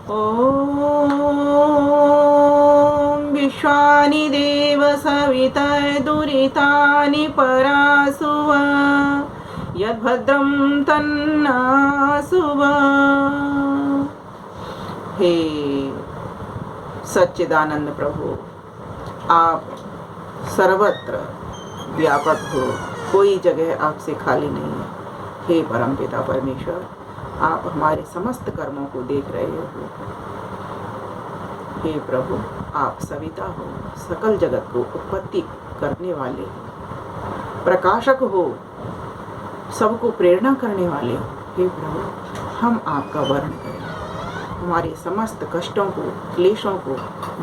ॐ विश्वानि देव सवितर्दुरितानि परासुव यद्भद्रं तन्नासुव। हे सच्चिदानंद प्रभु, आप सर्वत्र व्यापक हो, कोई जगह आपसे खाली नहीं है। हे परमपिता परमेश्वर, आप हमारे समस्त कर्मों को देख रहे हो। हे प्रभु, आप सविता हो, सकल जगत को उत्पत्ति करने वाले हो, प्रकाशक हो, सबको प्रेरणा करने वाले हो। हे प्रभु, हम आपका वर्ण करें, हमारे समस्त कष्टों को, क्लेशों को,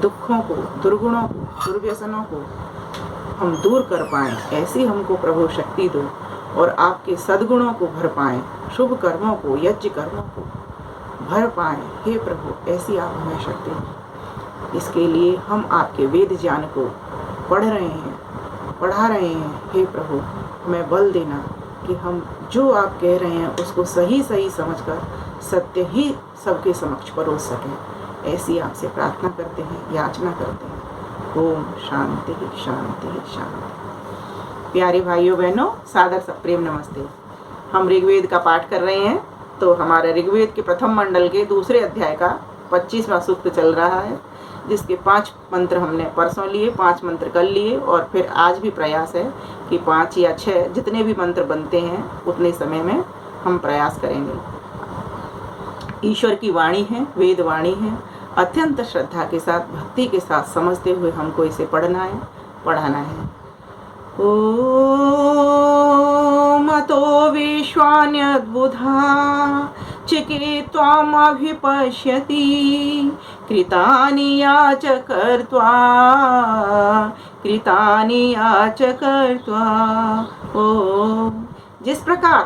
दुखों को, दुर्गुणों को, दुर्व्यसनों को हम दूर कर पाएं, ऐसी हमको प्रभु शक्ति दो और आपके सद्गुणों को भर पाएं, शुभ कर्मों को, यज्ञ कर्मों को भर पाएं। हे प्रभु, ऐसी आप हमें शक्ति दो। इसके लिए हम आपके वेद ज्ञान को पढ़ रहे हैं, पढ़ा रहे हैं। हे प्रभु, हमें बल देना कि हम जो आप कह रहे हैं उसको सही सही समझकर सत्य ही सबके समक्ष परोस सकें, ऐसी आपसे प्रार्थना करते हैं, याचना करते हैं। ओम शांति शांति शांति। प्यारे भाइयों बहनों, सादर प्रेम नमस्ते। हम ऋग्वेद का पाठ कर रहे हैं, तो हमारे ऋग्वेद के प्रथम मंडल के दूसरे अध्याय का 25वां सूक्त चल रहा है, जिसके 5 मंत्र हमने परसों लिए, 5 मंत्र कल लिए और फिर आज भी प्रयास है कि 5 या 6 जितने भी मंत्र बनते हैं उतने समय में हम प्रयास करेंगे। ईश्वर की वाणी है, वेद वाणी है। अत्यंत श्रद्धा के साथ, भक्ति के साथ समझते हुए हमको इसे पढ़ना है, पढ़ाना है। ओम अतो विश्वान्यद्बुधा चिके त्वामभिपश्यति कृतानि याचकर्त्वा कृतानि याचकर्त्वा। ओम। जिस प्रकार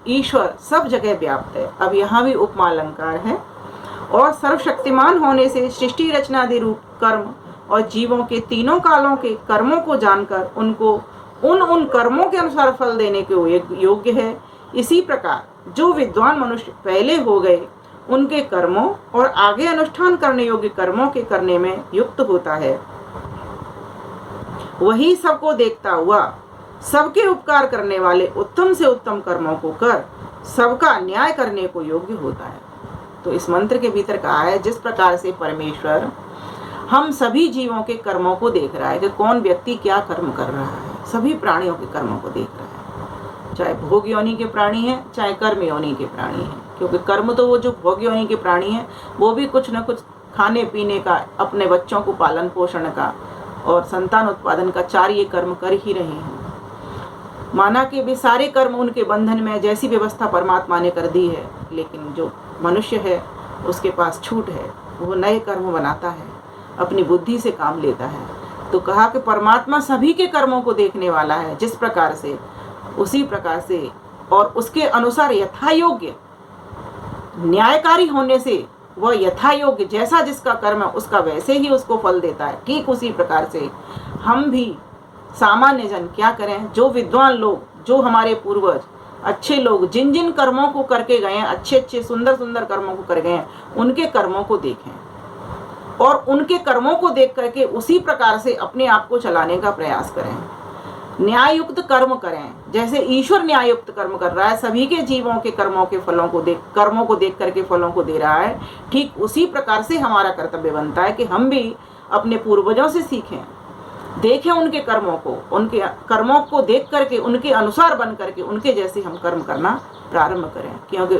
ईश्वर सब जगह व्याप्त है, अब यहाँ भी उपमा अलंकार है, और सर्वशक्तिमान होने से सृष्टि रचनादि रूप कर्म और जीवों के तीनों कालों के कर्मों को जानकर उनको उन कर्मों के अनुसार फल देने के योग्य है, इसी प्रकार जो विद्वान मनुष्य पहले हो गए उनके कर्मों और आगे अनुष्ठान करने योग्य कर्मों के करने में युक्त होता है, वही सबको देखता हुआ सबके उपकार करने वाले उत्तम से उत्तम कर्मों को कर सबका न्याय करने को योग्य होता है। तो इस मंत्र के भीतर कहा है, जिस प्रकार से परमेश्वर हम सभी जीवों के कर्मों को देख रहा है कि कौन व्यक्ति क्या कर्म कर रहा है, सभी प्राणियों के कर्मों को देख रहा है, चाहे भोग योनि के प्राणी हैं, चाहे कर्म योनि के प्राणी हैं। क्योंकि कर्म तो वो जो भोग योनि के प्राणी हैं वो भी कुछ न कुछ खाने पीने का, अपने बच्चों को पालन पोषण का और संतान उत्पादन का 4 ये कर्म कर ही रहे हैं। माना कि भी सारे कर्म उनके बंधन में जैसी व्यवस्था परमात्मा ने कर दी है, लेकिन जो मनुष्य है उसके पास छूट है, वो नए कर्म बनाता है, अपनी बुद्धि से काम लेता है। तो कहा कि परमात्मा सभी के कर्मों को देखने वाला है, जिस प्रकार से उसी प्रकार से और उसके अनुसार यथा योग्य न्यायकारी होने से वह यथा योग्य जैसा जिसका कर्म है उसका वैसे ही उसको फल देता है। ठीक उसी प्रकार से हम भी सामान्य जन क्या करें, जो विद्वान लोग, जो हमारे पूर्वज अच्छे लोग जिन जिन कर्मों को करके गए हैं, अच्छे अच्छे सुंदर सुंदर कर्मों को कर गए हैं, उनके कर्मों को देखें और उनके कर्मों को देख करके उसी प्रकार से अपने आप को चलाने का प्रयास करें, न्यायुक्त कर्म करें। जैसे ईश्वर न्यायुक्त कर्म कर रहा है, सभी के जीवों के कर्मों के फलों को कर्मों को देख करके फलों को दे रहा है, ठीक उसी प्रकार से हमारा कर्तव्य बनता है कि हम भी अपने पूर्वजों से सीखें, देखें उनके कर्मों को देख करके उनके अनुसार बन करके उनके जैसे हम कर्म करना प्रारंभ करें। क्योंकि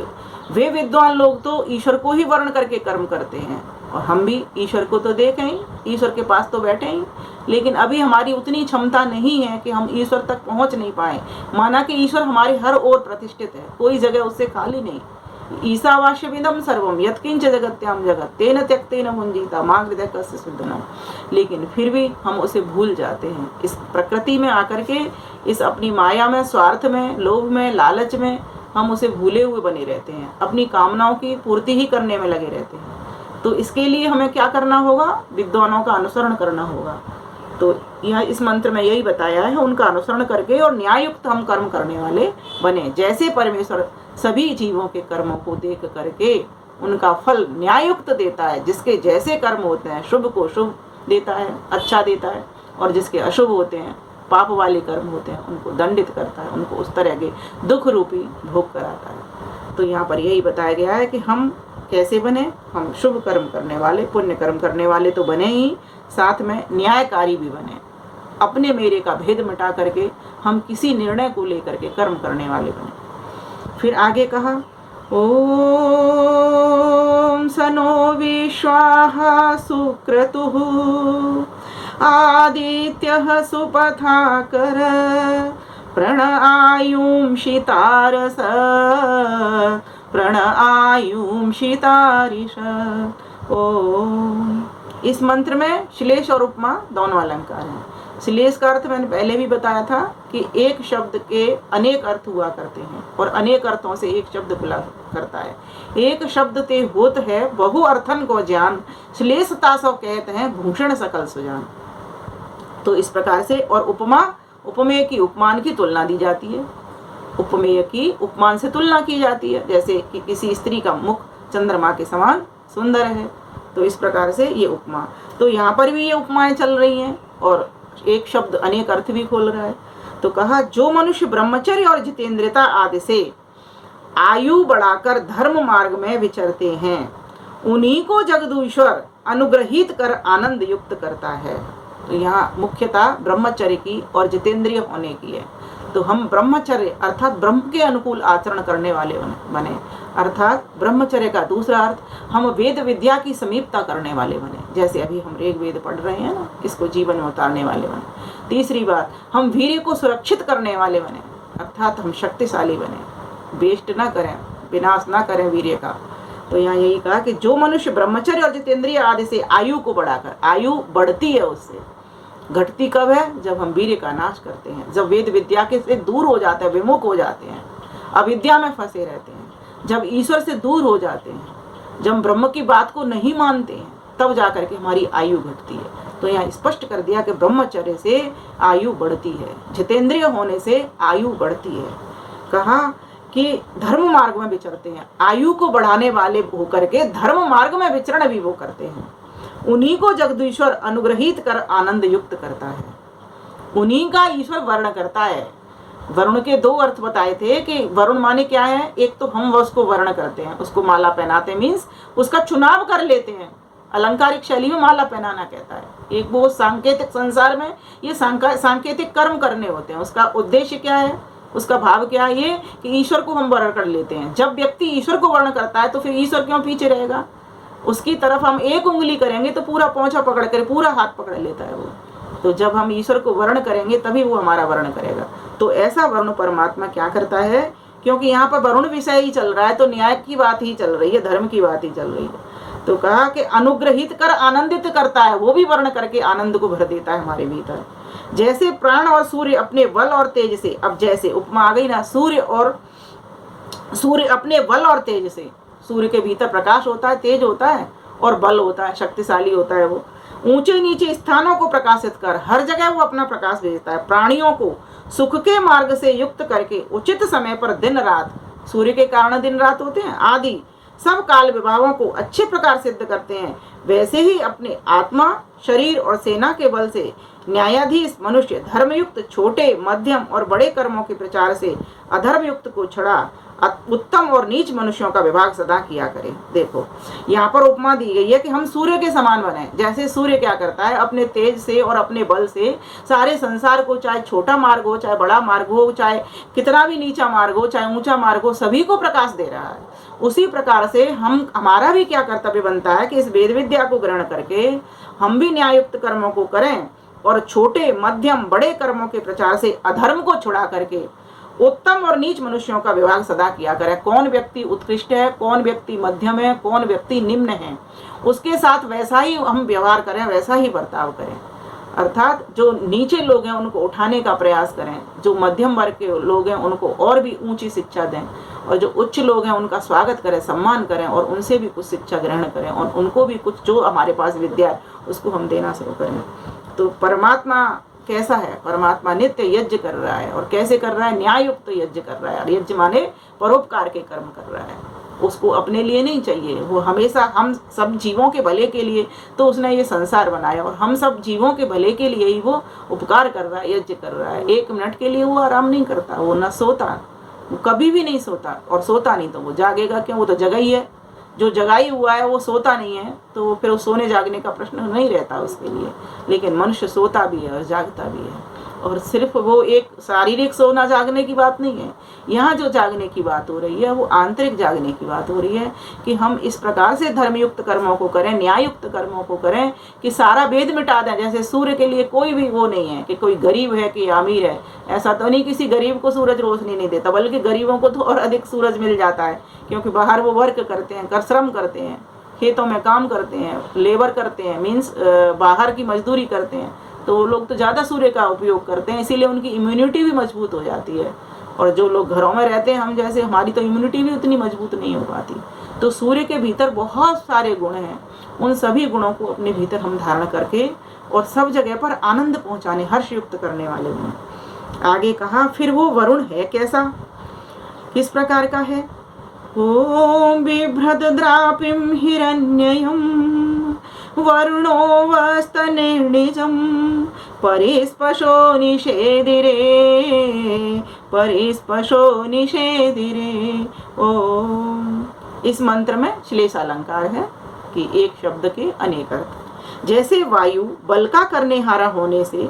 वे विद्वान लोग तो ईश्वर को ही वर्ण करके कर्म करते हैं और हम भी ईश्वर को तो देखें ही, ईश्वर के पास तो बैठे ही, लेकिन अभी हमारी उतनी क्षमता नहीं है कि हम ईश्वर तक पहुंच नहीं पाए। माना कि ईश्वर हमारे हर ओर प्रतिष्ठित है, कोई जगह उससे खाली नहीं। ईशावास्यमिदं सर्वम यत्किंच जगत्याम जगत तेन त्यक्तेन मुंजीता मां हृदय कस्य सुदनम। लेकिन फिर भी हम उसे भूल जाते हैं। इस प्रकृति में आकर के, इस अपनी माया में, स्वार्थ में, लोभ में, लालच में हम उसे भूले हुए बने रहते हैं, अपनी कामनाओं की पूर्ति ही करने में लगे रहते हैं। तो इसके लिए हमें क्या करना होगा, विद्वानों का अनुसरण करना होगा। तो यह इस मंत्र में यही बताया है, उनका अनुसरण करके और न्यायुक्त हम कर्म करने वाले बने। जैसे परमेश्वर सभी जीवों के कर्मों को देख करके उनका फल न्यायुक्त देता है। जिसके जैसे कर्म होते हैं, शुभ को शुभ देता है, अच्छा देता है, और जिसके अशुभ होते हैं, पाप वाले कर्म होते हैं, उनको दंडित करता है, उनको उस तरह के दुख रूपी भोग कराता है। तो यहाँ पर यही बताया गया है कि हम कैसे बने, हम शुभ कर्म करने वाले, पुण्य कर्म करने वाले तो बने ही, साथ में न्यायकारी भी बने। अपने मेरे का भेद मिटा करके हम किसी निर्णय को लेकर के कर्म करने वाले बने। फिर आगे कहा, ओम सनो विश्वाः सुक्रतुः आदित्यः सुपथाकर प्रण आयुंषितारस प्रण आयुंषितारिष। ओम। इस मंत्र में श्लेष और उपमा दोनों अलंकार हैं। श्लेष का अर्थ मैंने पहले भी बताया था कि एक शब्द के अनेक अर्थ हुआ करते हैं और अनेक अर्थों से एक शब्द खुला करता है। एक शब्द ते होत है बहु अर्थन को ज्ञान, श्लेषता सो कहते हैं भूषण सकल सुजान। तो इस प्रकार से, और उपमा, उपमेय की उपमान की तुलना दी जाती है, उपमेय की उपमान से तुलना की जाती है। जैसे कि किसी स्त्री का मुख चंद्रमा के समान सुंदर है, तो इस प्रकार से ये उपमा। तो यहाँ पर भी ये उपमाएं चल रही हैं और एक शब्द अनेक अर्थ भी खोल रहा है। तो कहा, जो मनुष्य ब्रह्मचर्य और जितेंद्रियता आदि से आयु बढ़ाकर धर्म मार्ग में विचरते हैं, उन्हीं को जगदीश्वर अनुग्रहित कर आनंद युक्त करता है। तो यहाँ मुख्यता ब्रह्मचर्य की और जितेंद्रिय होने की है। तो हम ब्रह्मचर्य अर्थात ब्रह्म के अनुकूल आचरण करने वाले बने, अर्थात ब्रह्मचर्य का दूसरा अर्थ हम वेद विद्या की समीपता करने वाले बने। जैसे अभी हम ऋग वेद पढ़ रहे हैं ना, इसको जीवन में उतारने वाले बने। तीसरी बात, हम वीर्य को सुरक्षित करने वाले बने, अर्थात हम शक्तिशाली बने, वेस्ट ना करें, विनाश ना करें वीर्य का। तो यहाँ यही कहा कि जो मनुष्य ब्रह्मचर्य और जितेंद्रिय आदि से आयु को बढ़ाकर, आयु बढ़ती है उससे, घटती कब है, जब हम वीर्य का नाश करते हैं, जब वेद विद्या के से दूर हो जाते हैं, विमुख हो जाते हैं, अविद्या में फंसे रहते हैं, जब ईश्वर से दूर हो जाते हैं, जब ब्रह्म की बात को नहीं मानते हैं, तब जाकर के हमारी आयु घटती है। तो यहाँ स्पष्ट कर दिया कि ब्रह्मचर्य से आयु बढ़ती है, जितेंद्रिय होने से आयु बढ़ती है। कहा कि धर्म मार्ग में विचरते हैं, आयु को बढ़ाने वाले होकर के धर्म मार्ग में विचरण भी वो करते हैं। उन्हीं को जगदीश्वर अनुग्रहित कर आनंद युक्त करता है। उन्हीं का ईश्वर वर्ण करता है। वरुण के दो अर्थ बताए थे कि वरुण माने क्या है, एक तो हम उसको वर्ण करते हैं, उसको माला पहनाते हैं, मीन्स उसका चुनाव कर लेते हैं। अलंकारिक शैली में माला पहनाना कहता है। एक वो सांकेतिक संसार में ये सांकेतिक कर्म करने होते हैं। उसका उद्देश्य क्या है, उसका भाव क्या है, ये कि ईश्वर को हम वर्ण कर लेते हैं। जब व्यक्ति ईश्वर को वर्ण करता है तो फिर ईश्वर क्यों पीछे रहेगा, उसकी तरफ हम एक उंगली करेंगे तो पूरा पौंछा पकड़ कर पूरा हाथ पकड़ लेता है वो। तो जब हम ईश्वर को वर्ण करेंगे तभी वो हमारा वर्ण करेगा। तो ऐसा वर्ण परमात्मा क्या करता है, क्योंकि यहाँ पर वरुण विषय ही चल रहा है, तो न्याय की बात ही चल रही है, धर्म की बात ही चल रही है। तो कहा कि अनुग्रहित कर आनंदित करता है, वो भी वर्ण करके आनंद को भर देता है हमारे भीतर। जैसे प्राण और सूर्य अपने बल और तेज से, अब जैसे उपमा आ गई ना, सूर्य अपने बल और तेज से, सूर्य के भीतर प्रकाश होता है, तेज होता है और बल होता है, शक्तिशाली होता है। वो ऊंचे नीचे स्थानों को प्रकाशित कर हर जगह वो अपना प्रकाश भेजता है। प्राणियों को सुख के मार्ग से युक्त करके उचित समय पर दिन रात, सूर्य के कारण दिन रात होते हैं, आदि सब काल विभागों को अच्छे प्रकार सिद्ध करते हैं। वैसे ही अपने आत्मा, शरीर और सेना के बल से न्यायाधीश मनुष्य धर्मयुक्त छोटे, मध्यम और बड़े कर्मों के प्रचार से अधर्मयुक्त को छड़ा उत्तम और नीच मनुष्यों का विभाग सदा किया करे। देखो यहाँ पर उपमा दी गई है कि हम सूर्य के समान बने। जैसे सूर्य क्या करता है, अपने तेज से और अपने बल से सारे संसार को, चाहे छोटा मार्ग हो, चाहे बड़ा मार्ग हो, चाहे कितना भी नीचा मार्ग हो, चाहे ऊंचा मार्ग हो, सभी को प्रकाश दे रहा है। उसी प्रकार से हमारा भी क्या कर्तव्य बनता है कि इस वेद विद्या को ग्रहण करके हम भी न्यायुक्त कर्मों को करें और छोटे, मध्यम, बड़े कर्मों के प्रचार से अधर्म को छुड़ा करके उत्तम और नीच मनुष्यों का विभाग सदा किया करें। कौन व्यक्ति उत्कृष्ट है, कौन व्यक्ति मध्यम है, कौन व्यक्ति निम्न है, उसके साथ वैसा ही हम व्यवहार करें, वैसा ही बर्ताव करें। अर्थात जो नीचे लोग हैं उनको उठाने का प्रयास करें, जो मध्यम वर्ग के लोग हैं उनको और भी ऊंची शिक्षा दें, और जो उच्च लोग हैं उनका स्वागत करें, सम्मान करें और उनसे भी कुछ शिक्षा ग्रहण करें और उनको भी कुछ जो हमारे पास विद्या है उसको हम देना शुरू करें। तो परमात्मा कैसा है, परमात्मा नित्य यज्ञ कर रहा है। और कैसे कर रहा है, न्यायुक्त यज्ञ कर रहा है। और यज्ञ माने परोपकार के कर्म कर रहा है। उसको अपने लिए नहीं चाहिए, वो हमेशा हम सब जीवों के भले के लिए तो उसने ये संसार बनाया, और हम सब जीवों के भले के लिए ही वो उपकार कर रहा है, यज्ञ कर रहा है। 1 मिनट के लिए वो आराम नहीं करता, वो न सोता, वो कभी भी नहीं सोता, और सोता नहीं तो वो जागेगा क्यों, वो तो जगा ही है। जो जगाई हुआ है वो सोता नहीं है, तो फिर वो सोने जागने का प्रश्न नहीं रहता उसके लिए। लेकिन मनुष्य सोता भी है और जागता भी है, और सिर्फ वो एक शारीरिक सोना जागने की बात नहीं है। यहाँ जो जागने की बात हो रही है वो आंतरिक जागने की बात हो रही है, कि हम इस प्रकार से धर्मयुक्त कर्मों को करें, न्यायुक्त कर्मों को करें, कि सारा भेद मिटा दें। जैसे सूर्य के लिए कोई भी वो नहीं है कि कोई गरीब है कि अमीर है, ऐसा तो नहीं, किसी गरीब को सूरज रोशनी नहीं देता, बल्कि गरीबों को तो और अधिक सूरज मिल जाता है, क्योंकि बाहर वो वर्क करते हैं, श्रम करते हैं, खेतों में काम करते हैं, लेबर करते हैं, मीन्स बाहर की मजदूरी करते हैं, तो वो लोग तो ज़्यादा सूर्य का उपयोग करते हैं, इसीलिए उनकी इम्यूनिटी भी मजबूत हो जाती है। और जो लोग घरों में रहते हैं हम जैसे, हमारी तो इम्यूनिटी भी उतनी मजबूत नहीं हो पाती। तो सूर्य के भीतर बहुत सारे गुण हैं, उन सभी गुणों को अपने भीतर हम धारण करके और सब जगह पर आनंद पहुँचाने, हर्ष युक्त करने वाले गुण। आगे कहा, फिर वो वरुण है कैसा, किस प्रकार का है। ओम बिभ्रद्रापिं हिरण्ययम् वरुणो वस्तनिर्णिजं परिस्पशो निषेदिरे, परिस्पशो निषेदिरे। ओम। इस मंत्र में श्लेष अलंकार है कि एक शब्द के अनेक अर्थ। जैसे वायु बल का करने हारा होने से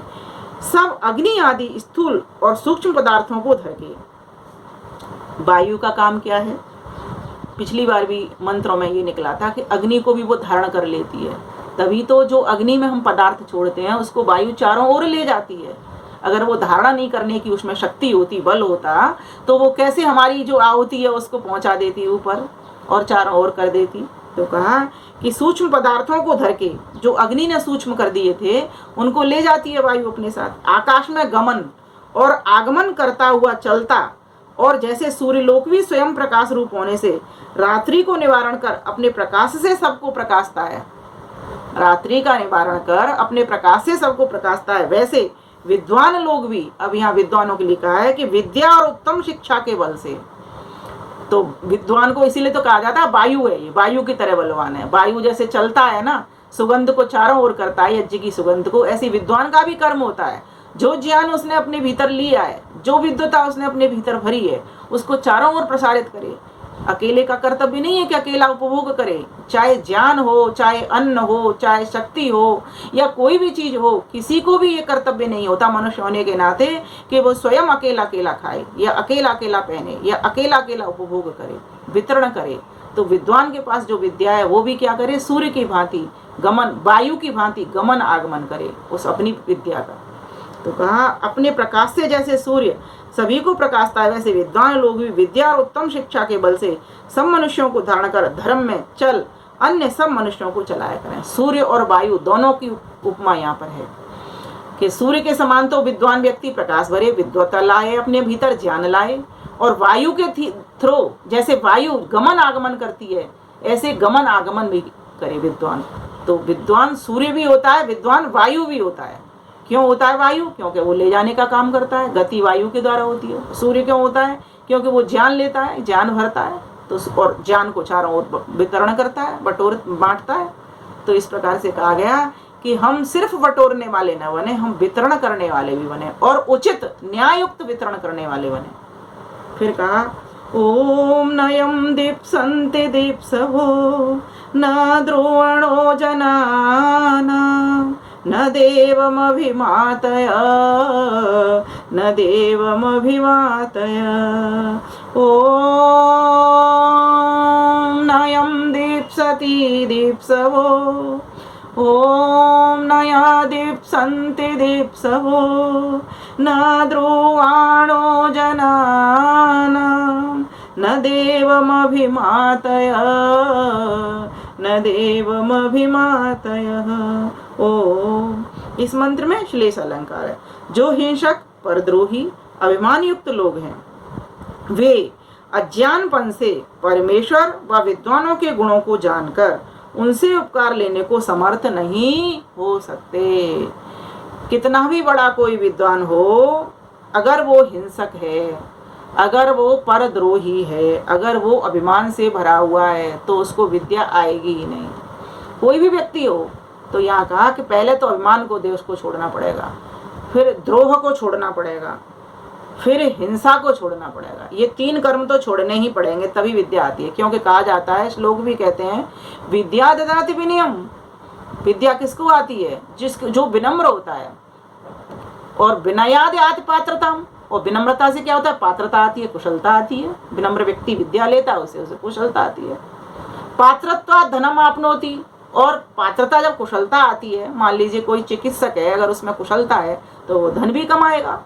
सब अग्नि आदि स्थूल और सूक्ष्म पदार्थों को धरके। वायु का काम क्या है, पिछली बार भी मंत्रों में ये निकला था कि अग्नि को भी वो धारण कर लेती है, तभी तो जो अग्नि में हम पदार्थ छोड़ते हैं उसको वायु चारों ओर ले जाती है। अगर वो धारणा नहीं करने की उसमें शक्ति होती, बल होता, तो वो कैसे हमारी जो आहुति है उसको पहुंचा देती ऊपर और चारों ओर कर देती। तो कहा कि सूक्ष्म पदार्थों को धर के, जो अग्नि ने सूक्ष्म कर दिए थे, उनको ले जाती है वायु अपने साथ। आकाश में गमन और आगमन करता हुआ चलता, और जैसे सूर्यलोक भी स्वयं प्रकाश रूप होने से रात्रि को निवारण कर अपने प्रकाश से सबको प्रकाशता है, रात्रि का निवारण कर अपने प्रकाश से सबको प्रकाशता है, वैसे विद्वान लोग भी, अब यहाँ विद्वानों के लिए कहा है कि विद्या और उत्तम शिक्षा के बल से। तो विद्वान को इसीलिए तो कहा जाता है वायु है, ये वायु की तरह बलवान है। वायु जैसे चलता है ना, सुगंध को चारों ओर करता है, यज्ञ की सुगंध को, ऐसी विद्वान का भी कर्म होता है। जो ज्ञान उसने अपने भीतर लिया है, जो विद्वता उसने अपने भीतर भरी है, उसको चारों ओर प्रसारित करे। अकेले का कर्तव्य नहीं है कि अकेला उपभोग करे, चाहे ज्ञान हो, चाहे अन्न हो, चाहे शक्ति हो, या कोई भी चीज हो, किसी को भी ये कर्तव्य नहीं होता मनुष्य होने के नाते कि वो स्वयं अकेला अकेला खाए, या अकेला अकेला पहने, या अकेला अकेला उपभोग करे, वितरण करे। तो विद्वान के पास जो विद्या है वो भी क्या करे, सूर्य की भांति गमन, वायु की भांति गमन आगमन करे उस अपनी विद्या का। तो कहा अपने प्रकाश से जैसे सूर्य सभी को प्रकाशता है, वैसे विद्वान लोग भी विद्या और उत्तम शिक्षा के बल से सब मनुष्यों को धारण कर धर्म में चल अन्य सब मनुष्यों को चलाया करें। सूर्य और वायु दोनों की उपमा यहाँ पर है कि सूर्य के समान तो विद्वान व्यक्ति प्रकाश भरे, विद्वता लाए, अपने भीतर ज्ञान लाए, और वायु के थ्रो जैसे वायु गमन आगमन करती है, ऐसे गमन आगमन भी करे विद्वान। तो विद्वान सूर्य भी होता है, विद्वान वायु भी होता है। क्यों होता है वायु? क्योंकि वो ले जाने का काम करता है, गति वायु के द्वारा होती है। सूर्य क्यों होता है? क्योंकि वो ज्ञान लेता है, ज्ञान भरता है, तो और ज्ञान को चारों ओर वितरण करता है, बांटता है। तो इस प्रकार से कहा गया कि हम सिर्फ बटोरने वाले न बने, हम वितरण करने वाले भी बने, और उचित न्यायुक्त वितरण करने वाले बने। फिर कहा ओम नयम दीप्सन्ते दीप्सवो न द्रोवणो जनाना न देवमभिमातय, न देवमभिमातय। ओम नयं दीप्सति दीप्सवो, ओम नया दीप्सन्ते दीप्सवो न द्रुवाणो जनानां न देवमभिमातय, न देवमभिमातय। ओम। इस मंत्र में श्लेष अलंकार है। जो हिंसक, परद्रोही, अभिमान युक्त लोग हैं, वे अज्ञानपन से परमेश्वर व विद्वानों के गुणों को जानकर उनसे उपकार लेने को समर्थ नहीं हो सकते। कितना भी बड़ा कोई विद्वान हो, अगर वो हिंसक है, अगर वो परद्रोही है, अगर वो अभिमान से भरा हुआ है, तो उसको विद्या आएगी ही नहीं। कोई भी व्यक्ति हो, तो यहाँ कहा कि पहले तो अभिमान को देश को छोड़ना पड़ेगा, फिर द्रोह को छोड़ना पड़ेगा, फिर हिंसा को छोड़ना पड़ेगा। ये 3 कर्म तो छोड़ने ही पड़ेंगे, तभी विद्या आती है। क्योंकि कहा जाता है, श्लोक भी कहते हैं, विद्या ददाति विनयम। विद्या किसको आती है? जो विनम्र होता है। और विनयाद आति पात्रता, और विनम्रता से क्या होता है? पात्रता आती है, कुशलता आती है। विनम्र व्यक्ति विद्या लेता है, उसे कुशलता आती है। पात्रत्वा धनम आपनोति, और पात्रता जब कुशलता आती है, मान लीजिए कोई चिकित्सक है, अगर उसमें कुशलता है तो वो धन भी कमाएगा,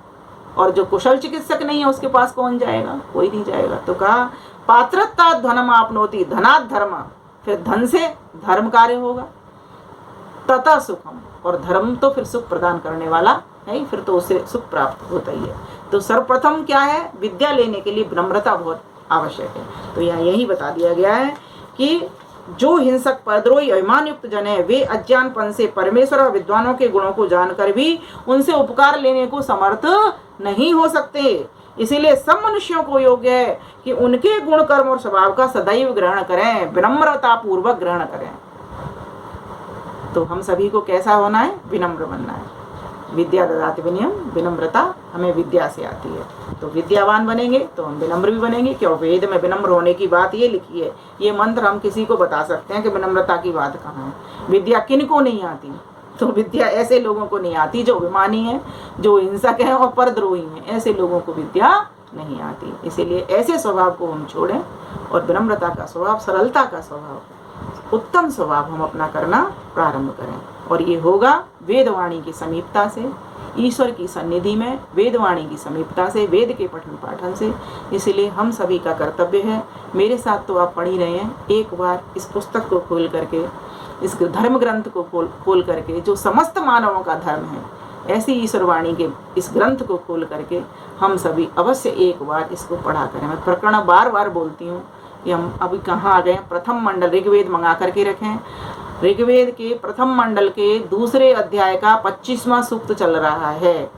और जो कुशल चिकित्सक नहीं है उसके पास कौन जाएगा? कोई नहीं जाएगा। तो कहा पात्रता धनम आपनोति, धनात् धर्म, फिर धन से धर्म कार्य होगा। तथा सुखम, और धर्म तो फिर सुख प्रदान करने वाला है, फिर तो उसे सुख प्राप्त होता ही है। तो सर्वप्रथम क्या है? विद्या लेने के लिए विनम्रता बहुत आवश्यक है। तो यहाँ यही बता दिया गया है कि जो हिंसक, परद्रोही, अभिमान युक्त जन है, वे अज्ञानपन से परमेश्वर और विद्वानों के गुणों को जानकर भी उनसे उपकार लेने को समर्थ नहीं हो सकते। इसीलिए सब मनुष्यों को योग्य है कि उनके गुण, कर्म और स्वभाव का सदैव ग्रहण करें, विनम्रता पूर्वक ग्रहण करें। तो हम सभी को कैसा होना है? विनम्र बनना है। विद्या ददाति विनयम, विनम्रता हमें विद्या से आती है। तो विद्यावान बनेंगे तो हम विनम्र भी बनेंगे। क्यों? वेद में विनम्र होने की बात ये लिखी है। ये मंत्र हम किसी को बता सकते हैं कि विनम्रता की बात कहाँ है। विद्या किन को नहीं आती? तो विद्या ऐसे लोगों को नहीं आती जो अभिमानी हैं, जो हिंसक हैं और परद्रोही हैं। ऐसे लोगों को विद्या नहीं आती। इसीलिए ऐसे स्वभाव को हम छोड़ें और विनम्रता का स्वभाव, सरलता का स्वभाव, उत्तम स्वभाव हम अपना करना प्रारंभ करें। और ये होगा वेदवाणी की समीपता से, ईश्वर की सन्निधि में, वेदवाणी की समीपता से, वेद के पठन पाठन से। इसलिए हम सभी का कर्तव्य है, मेरे साथ तो आप पढ़ ही रहे हैं, एक बार इस पुस्तक को खोल करके, इस धर्म ग्रंथ को खोल करके, जो समस्त मानवों का धर्म है, ऐसी ईश्वरवाणी के इस ग्रंथ को खोल करके हम सभी अवश्य एक बार इसको पढ़ा करें। मैं प्रकरण बार बार बोलती हूँ कि हम अभी कहाँ आ गए। प्रथम मंडल ऋग्वेद मंगा करके रखें। ऋग्वेद के प्रथम मंडल के दूसरे अध्याय का 25वां सूक्त चल रहा है।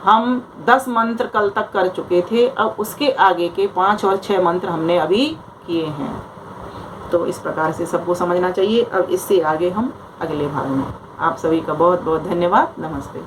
हम 10 मंत्र कल तक कर चुके थे, अब उसके आगे के 5 और 6 मंत्र हमने अभी किए हैं। तो इस प्रकार से सबको समझना चाहिए। अब इससे आगे हम अगले भाग में। आप सभी का बहुत बहुत धन्यवाद। नमस्ते।